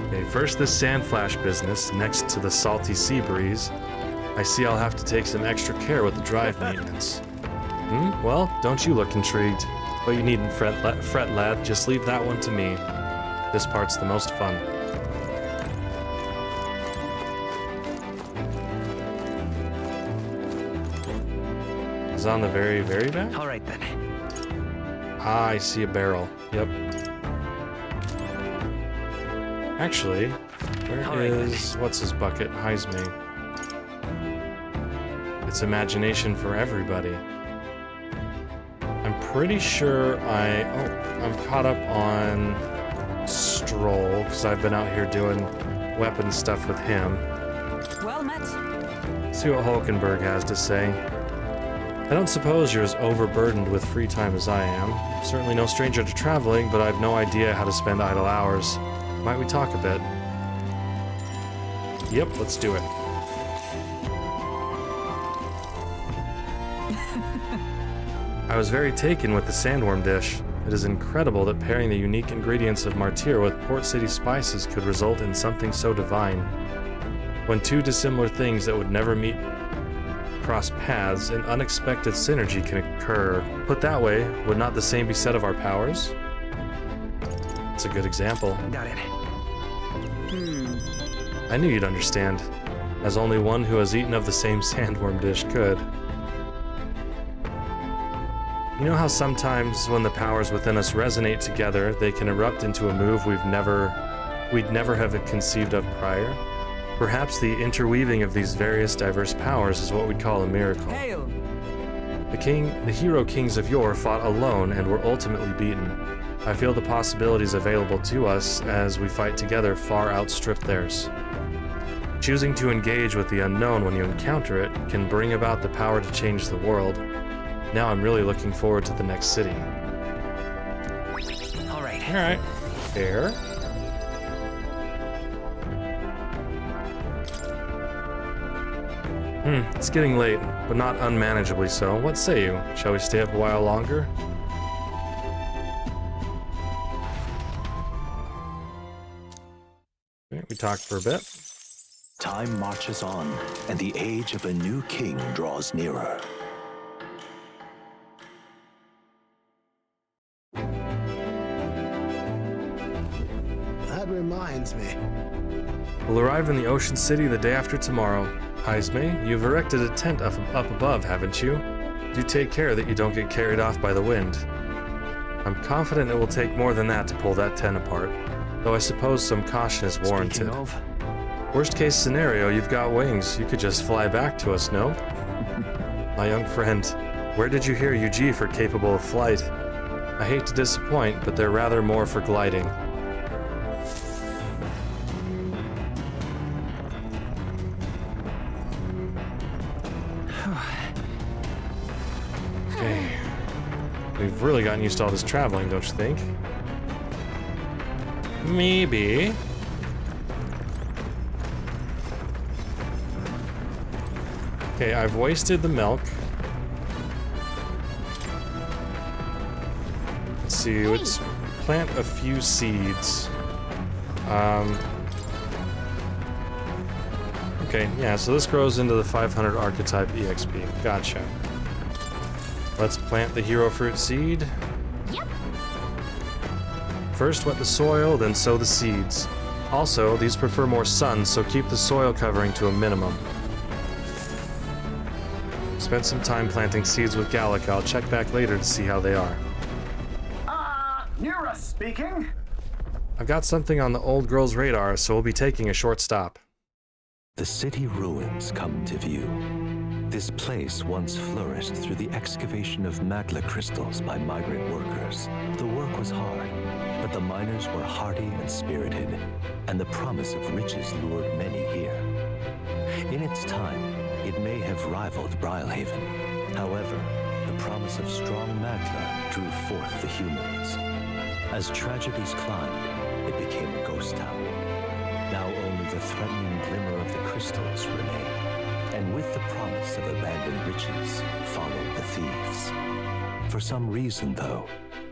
Speaker 1: Okay, first this sand flash business, next to the salty sea breeze. I see I'll have to take some extra care with the drive maintenance. Well, don't you look intrigued. But you needn't fret, lad. Just leave that one to me. This part's the most fun. Is on the very, very back?
Speaker 13: All right, then.
Speaker 1: Ah, I see a barrel. Yep. Actually, where is... What's his bucket? Heismay. It's imagination for everybody. I'm pretty sure I'm caught up on Stroll, because I've been out here doing weapon stuff with him.
Speaker 11: Well met.
Speaker 1: See what Hulkenberg has to say. I don't suppose you're as overburdened with free time as I am. Certainly no stranger to traveling, but I've no idea how to spend idle hours. Might we talk a bit? Yep, let's do it. I was very taken with the sandworm dish. It is incredible that pairing the unique ingredients of Martira with Port City spices could result in something so divine. When two dissimilar things that would never meet cross paths, an unexpected synergy can occur. Put that way, would not the same be said of our powers? It's a good example.
Speaker 13: Got it.
Speaker 1: I knew you'd understand, as only one who has eaten of the same sandworm dish could. You know how sometimes when the powers within us resonate together, they can erupt into a move we'd never have conceived of prior? Perhaps the interweaving of these various diverse powers is what we'd call a miracle.
Speaker 2: Hail!
Speaker 1: The hero kings of yore fought alone and were ultimately beaten. I feel the possibilities available to us as we fight together far outstrip theirs. Choosing to engage with the unknown when you encounter it can bring about the power to change the world. Now I'm really looking forward to the next city.
Speaker 13: All right.
Speaker 1: Fair. It's getting late, but not unmanageably so. What say you? Shall we stay up a while longer? Okay, we talked for a bit.
Speaker 5: Time marches on, and the age of a new king draws nearer.
Speaker 10: That reminds me.
Speaker 1: We'll arrive in the Ocean City the day after tomorrow. Heismay, you've erected a tent up above, haven't you? Do take care that you don't get carried off by the wind. I'm confident it will take more than that to pull that tent apart, though I suppose some caution is warranted.
Speaker 5: Speaking of,
Speaker 1: Worst case scenario, you've got wings. You could just fly back to us, no? My young friend, where did you hear UG for capable of flight? I hate to disappoint, but they're rather more for gliding. Okay. We've really gotten used to all this traveling, don't you think? Maybe. Okay, I've wasted the milk. Let's see, let's plant a few seeds. Okay, yeah, so this grows into the 500 archetype EXP. Gotcha. Let's plant the hero fruit seed.
Speaker 3: Yep.
Speaker 1: First wet the soil, then sow the seeds. Also, these prefer more sun, so keep the soil covering to a minimum. Spent some time planting seeds with Gallic. I'll check back later to see how they are.
Speaker 14: Nira speaking.
Speaker 1: I've got something on the old girl's radar, so we'll be taking a short stop.
Speaker 5: the city ruins come to view. This place once flourished through the excavation of magla crystals by migrant workers. The work was hard, but the miners were hardy and spirited, and the promise of riches lured many here. In its time, it may have rivaled Brilehaven. However, the promise of strong magla drew forth the humans. As tragedies climbed, it became a ghost town. Now only the threatening glimmer of the crystals remain. And with the promise of abandoned riches followed the thieves. For some reason, though,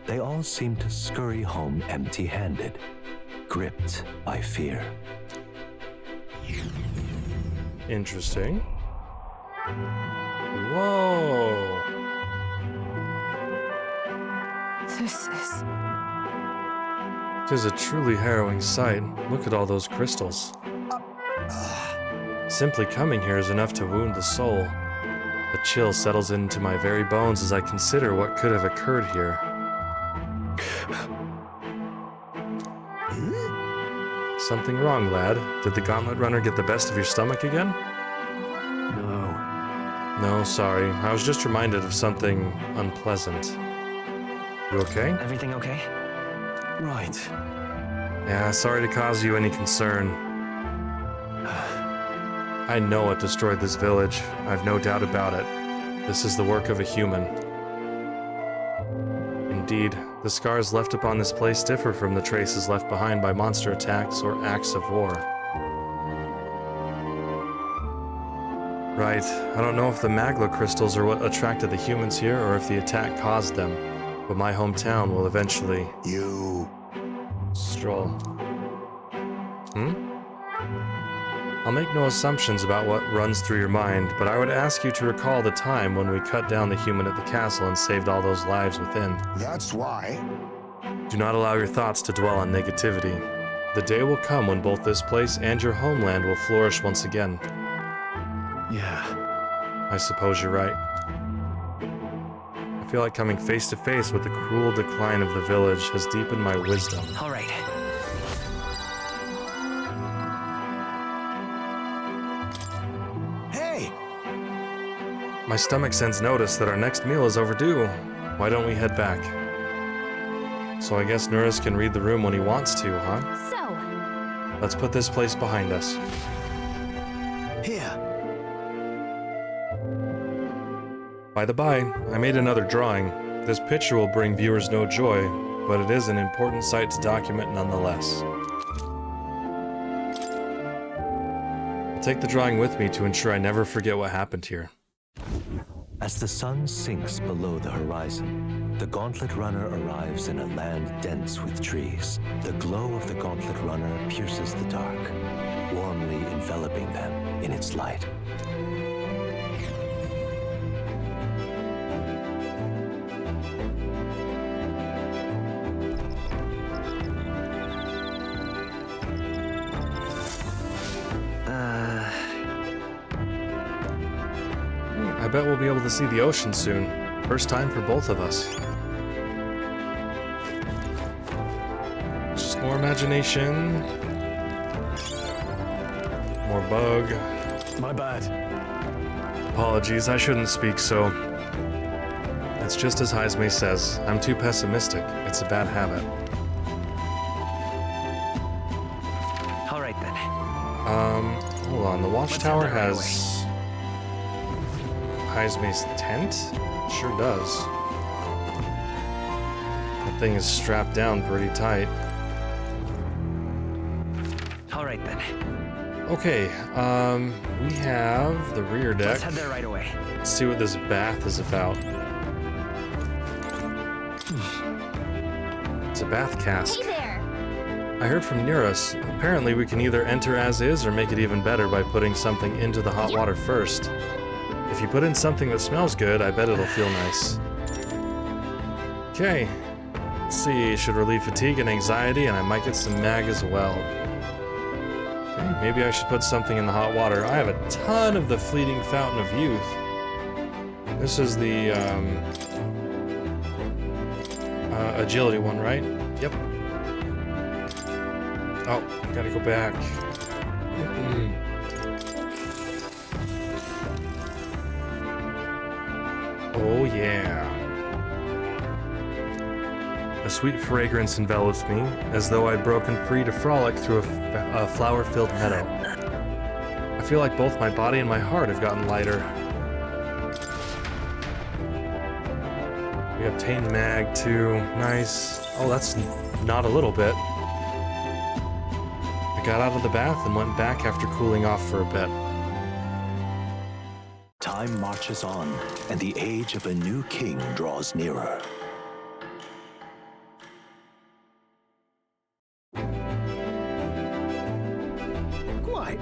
Speaker 5: they all seem to scurry home empty-handed, gripped by fear.
Speaker 1: Interesting. Whoa.
Speaker 6: This is...
Speaker 1: It is a truly harrowing sight. Look at all those crystals. Simply coming here is enough to wound the soul. A chill settles into my very bones as I consider what could have occurred here. Something wrong, lad? Did the gauntlet runner get the best of your stomach again? No, sorry. I was just reminded of something unpleasant. You okay?
Speaker 13: Everything okay?
Speaker 1: Right. Yeah, sorry to cause you any concern. I know what destroyed this village. I've no doubt about it. This is the work of a human. Indeed, the scars left upon this place differ from the traces left behind by monster attacks or acts of war. Right. I don't know if the magla crystals are what attracted the humans here or if the attack caused them, but my hometown will eventually... stroll. I'll make no assumptions about what runs through your mind, but I would ask you to recall the time when we cut down the human at the castle and saved all those lives within.
Speaker 12: That's why.
Speaker 1: Do not allow your thoughts to dwell on negativity. The day will come when both this place and your homeland will flourish once again.
Speaker 5: Yeah.
Speaker 1: I suppose you're right. I feel like coming face to face with the cruel decline of the village has deepened my wisdom.
Speaker 13: All right.
Speaker 10: Hey!
Speaker 1: My stomach sends notice that our next meal is overdue. Why don't we head back? So I guess Nurus can read the room when he wants to, huh?
Speaker 3: So,
Speaker 1: Let's put this place behind us.
Speaker 10: Here.
Speaker 1: By the by, I made another drawing. This picture will bring viewers no joy, but it is an important sight to document nonetheless. I'll take the drawing with me to ensure I never forget what happened here.
Speaker 5: As the sun sinks below the horizon, the Gauntlet Runner arrives in a land dense with trees. The glow of the Gauntlet Runner pierces the dark, warmly enveloping them in its light.
Speaker 1: I bet we'll be able to see the ocean soon. First time for both of us. Just more imagination. More bug.
Speaker 10: My bad.
Speaker 1: Apologies, I shouldn't speak so. It's just as Heismay says. I'm too pessimistic. It's a bad habit.
Speaker 13: All right then.
Speaker 1: Hold on. The watchtower has Heismay's tent? It sure does. That thing is strapped down pretty tight.
Speaker 13: All right then.
Speaker 1: Okay, we have the rear deck.
Speaker 13: Let's head there right away.
Speaker 1: Let's see what this bath is about. It's a bath cask.
Speaker 3: hey there!
Speaker 1: I heard from Nurus. Apparently we can either enter as is or make it even better by putting something into the hot water first. If you put in something that smells good, I bet it'll feel nice. Okay. Let's see, should relieve fatigue and anxiety, and I might get some mag as well. Okay, maybe I should put something in the hot water. I have a ton of the Fleeting Fountain of Youth. This is the, agility one, right? Yep. Oh, gotta go back. Oh yeah. A sweet fragrance envelops me, as though I'd broken free to frolic through a flower-filled meadow. I feel like both my body and my heart have gotten lighter. We obtained mag too. Nice. Oh, that's not a little bit. I got out of the bath and went back after cooling off for a bit.
Speaker 5: Time marches on, and the age of a new king draws nearer.
Speaker 10: Quite.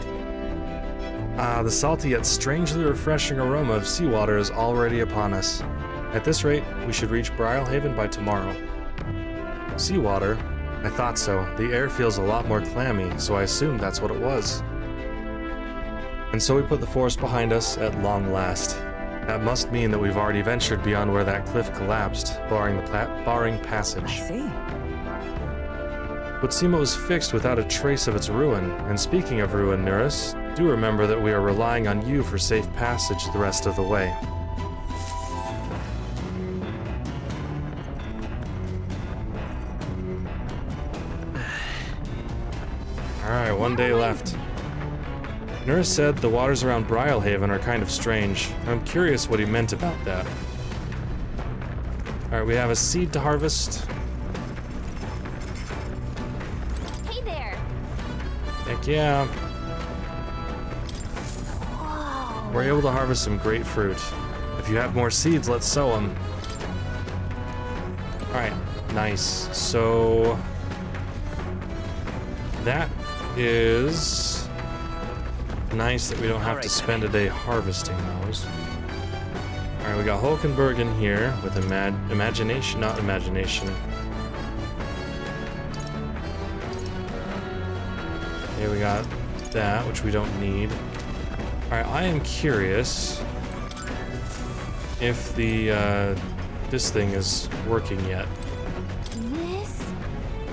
Speaker 1: The salty yet strangely refreshing aroma of seawater is already upon us. At this rate, we should reach Brilehaven by tomorrow. Seawater? I thought so. The air feels a lot more clammy, so I assumed that's what it was. And so we put the forest behind us at long last. That must mean that we've already ventured beyond where that cliff collapsed, barring passage.
Speaker 11: I see.
Speaker 1: Would seem it was fixed without a trace of its ruin. And speaking of ruin, Nurus, do remember that we are relying on you for safe passage the rest of the way. Alright, one day left. Nurse said the waters around Brilehaven are kind of strange. I'm curious what he meant about that. Alright, we have a seed to harvest.
Speaker 3: Hey there!
Speaker 1: Heck yeah.
Speaker 3: Whoa.
Speaker 1: We're able to harvest some great fruit. If you have more seeds, let's sow them. Alright, nice. So that is nice that we don't have to spend a day harvesting those. Alright, we got Hulkenberg in here with imagination, not imagination. Okay, we got that, which we don't need. Alright, I am curious if the, this thing is working yet.
Speaker 3: This?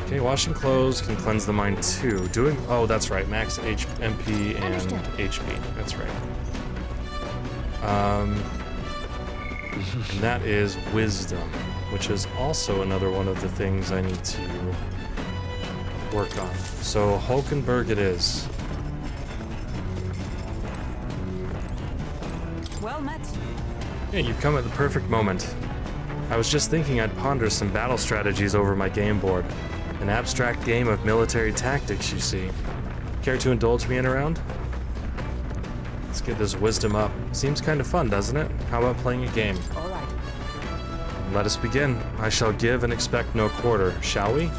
Speaker 1: Okay, washing clothes can cleanse the mind too. Oh, that's right, max MP and
Speaker 3: Understood.
Speaker 1: HP. That's right. And that is wisdom, which is also another one of the things I need to work on. So Hulkenberg it is.
Speaker 11: Well met.
Speaker 1: Yeah, you've come at the perfect moment. I was just thinking I'd ponder some battle strategies over my game board. An abstract game of military tactics, you see. Care to indulge me in a round? Let's get this wisdom up. Seems kind of fun, doesn't it? How about playing a game?
Speaker 11: All right.
Speaker 1: Let us begin. I shall give and expect no quarter, shall we?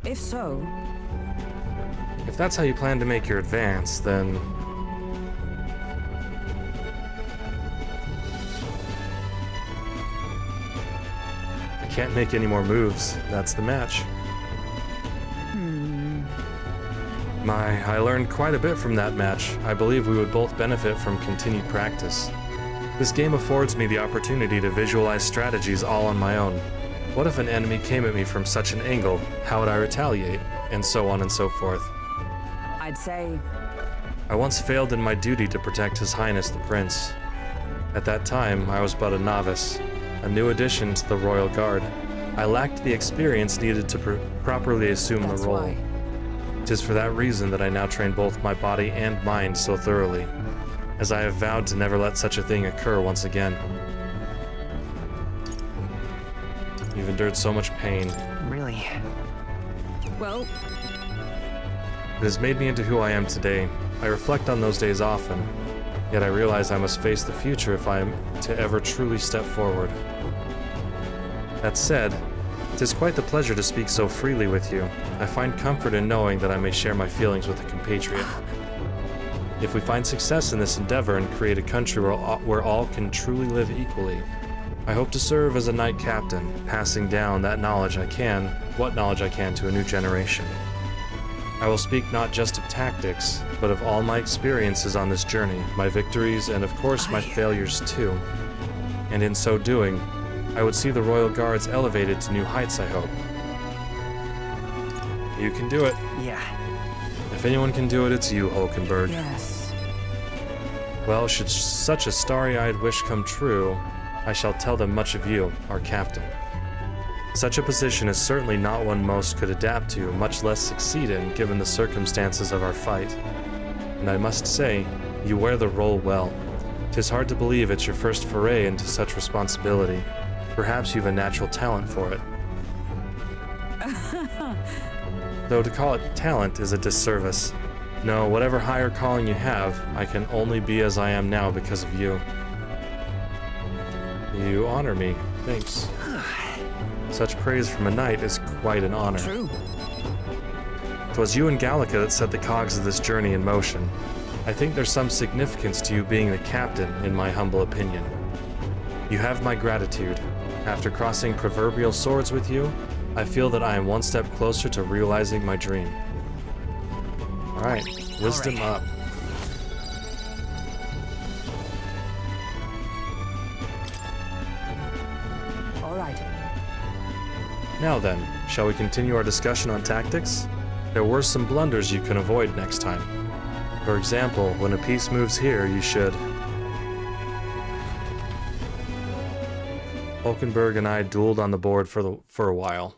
Speaker 11: If so,
Speaker 1: If that's how you plan to make your advance, then... I can't make any more moves. That's the match. I learned quite a bit from that match. I believe we would both benefit from continued practice. This game affords me the opportunity to visualize strategies all on my own. What if an enemy came at me from such an angle? How would I retaliate? And so on and so forth.
Speaker 11: I'd say
Speaker 1: I once failed in my duty to protect His Highness the Prince. At that time, I was but a novice, a new addition to the Royal Guard. I lacked the experience needed to properly assume the role.
Speaker 11: why.
Speaker 1: 'Tis for that reason that I now train both my body and mind so thoroughly, as I have vowed to never let such a thing occur once again. You've endured so much pain.
Speaker 13: Really?
Speaker 11: well,
Speaker 1: It has made me into who I am today. I reflect on those days often, yet I realize I must face the future if I am to ever truly step forward. That said, it is quite the pleasure to speak so freely with you. I find comfort in knowing that I may share my feelings with a compatriot. If we find success in this endeavor and create a country where all can truly live equally, I hope to serve as a knight captain, passing down what knowledge I can to a new generation. I will speak not just of tactics, but of all my experiences on this journey, my victories, and of course my failures too. And in so doing, I would see the Royal Guards elevated to new heights, I hope. You can do it.
Speaker 13: Yeah.
Speaker 1: If anyone can do it, it's you, Hulkenberg.
Speaker 11: yes.
Speaker 1: Well, should such a starry-eyed wish come true, I shall tell them much of you, our captain. Such a position is certainly not one most could adapt to, much less succeed in, given the circumstances of our fight. And I must say, you wear the role well. 'Tis hard to believe it's your first foray into such responsibility. Perhaps you've a natural talent for it. Though to call it talent is a disservice. No, whatever higher calling you have, I can only be as I am now because of you. You honor me. Thanks. Such praise from a knight is quite an honor.
Speaker 11: True.
Speaker 1: 'Twas you and Gallica that set the cogs of this journey in motion. I think there's some significance to you being the captain, in my humble opinion. You have my gratitude. After crossing proverbial swords with you, I feel that I am one step closer to realizing my dream. Alright, wisdom up.
Speaker 11: All right.
Speaker 1: Now then, shall we continue our discussion on tactics? There were some blunders you can avoid next time. For example, when a piece moves here, you should... Hulkenberg and I dueled on the board for a while.